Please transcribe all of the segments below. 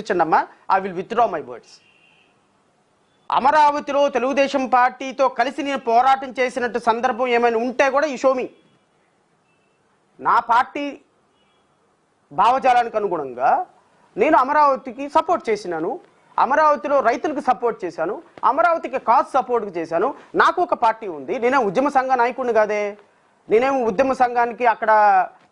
చూపించండి అమ్మా, I will withdraw my words. అమరావతిలో తెలుగుదేశం పార్టీతో కలిసి నేను పోరాటం చేసినట్టు సందర్భం ఏమైనా ఉంటే కూడా ఈ షోమి. నా పార్టీ భావజాలానికి అనుగుణంగా నేను అమరావతికి సపోర్ట్ చేసినాను, అమరావతిలో రైతులకు సపోర్ట్ చేశాను, అమరావతికి కాజ్ సపోర్ట్ చేశాను. నాకు ఒక పార్టీ ఉంది, నేనే ఉద్యమ సంఘ నాయకుడిని కాదే, నేనేమో ఉద్యమ సంఘానికి అక్కడ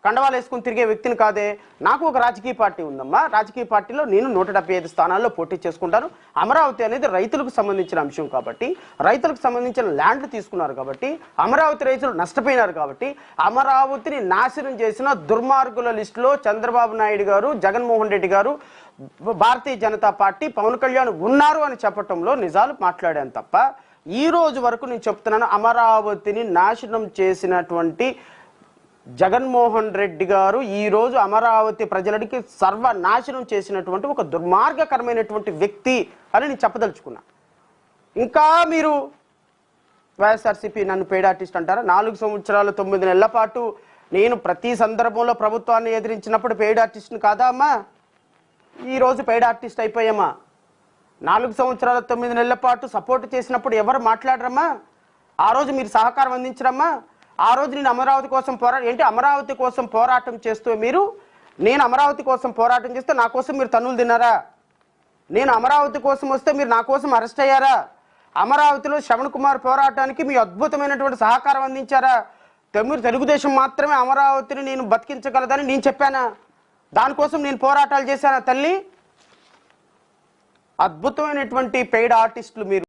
కండవాలు వేసుకుని తిరిగే వ్యక్తిని కాదే. నాకు ఒక రాజకీయ పార్టీ ఉందమ్మా, రాజకీయ పార్టీలో నేను 175 స్థానాల్లో పోటీ చేసుకుంటాను. అమరావతి అనేది రైతులకు సంబంధించిన అంశం కాబట్టి, రైతులకు సంబంధించిన ల్యాండ్లు తీసుకున్నారు కాబట్టి, అమరావతి రైతులు నష్టపోయినారు కాబట్టి, అమరావతిని నాశనం చేసిన దుర్మార్గుల లిస్టులో చంద్రబాబు నాయుడు గారు, జగన్మోహన్ రెడ్డి గారు, భారతీయ జనతా పార్టీ, పవన్ కళ్యాణ్ ఉన్నారు అని చెప్పటంలో నిజాలు మాట్లాడాను తప్ప, ఈ రోజు వరకు నేను చెప్తున్నాను, అమరావతిని నాశనం చేసినటువంటి జగన్మోహన్ రెడ్డి గారు ఈ రోజు అమరావతి ప్రజలకి సర్వనాశనం చేసినటువంటి ఒక దుర్మార్గకరమైనటువంటి వ్యక్తి అని నేను చెప్పదలుచుకున్నా. ఇంకా మీరు వైఎస్ఆర్సీపీ నన్ను పెయిడ్ ఆర్టిస్ట్ అంటారా? 4 సంవత్సరాలు 9 నెలల పాటు నేను ప్రతి సందర్భంలో ప్రభుత్వాన్ని ఎదిరించినప్పుడు పెయిడ్ ఆర్టిస్ట్ని కాదా అమ్మా? ఈ రోజు పెయిడ్ ఆర్టిస్ట్ అయిపోయామా? 4 సంవత్సరాల 9 నెలల పాటు సపోర్ట్ చేసినప్పుడు ఎవరు మాట్లాడరమ్మా? ఆ రోజు మీరు సహకారం అందించరమ్మా? ఆ రోజు నేను అమరావతి కోసం అమరావతి కోసం పోరాటం చేస్తూ నేను అమరావతి కోసం పోరాటం చేస్తే నా కోసం మీరు తన్నులు తిన్నారా? నేను అమరావతి కోసం వస్తే మీరు నా కోసం అరెస్ట్ అయ్యారా? అమరావతిలో శ్రవణ్ కుమార్ పోరాటానికి మీ అద్భుతమైనటువంటి సహకారం అందించారా? మీరు తెలుగుదేశం మాత్రమే అమరావతిని నేను బతికించగలదని నేను చెప్పానా? దానికోసం నేను పోరాటాలు చేశానా తల్లి? అద్భుతమైనటువంటి పెయిడ్ ఆర్టిస్టులు మీరు.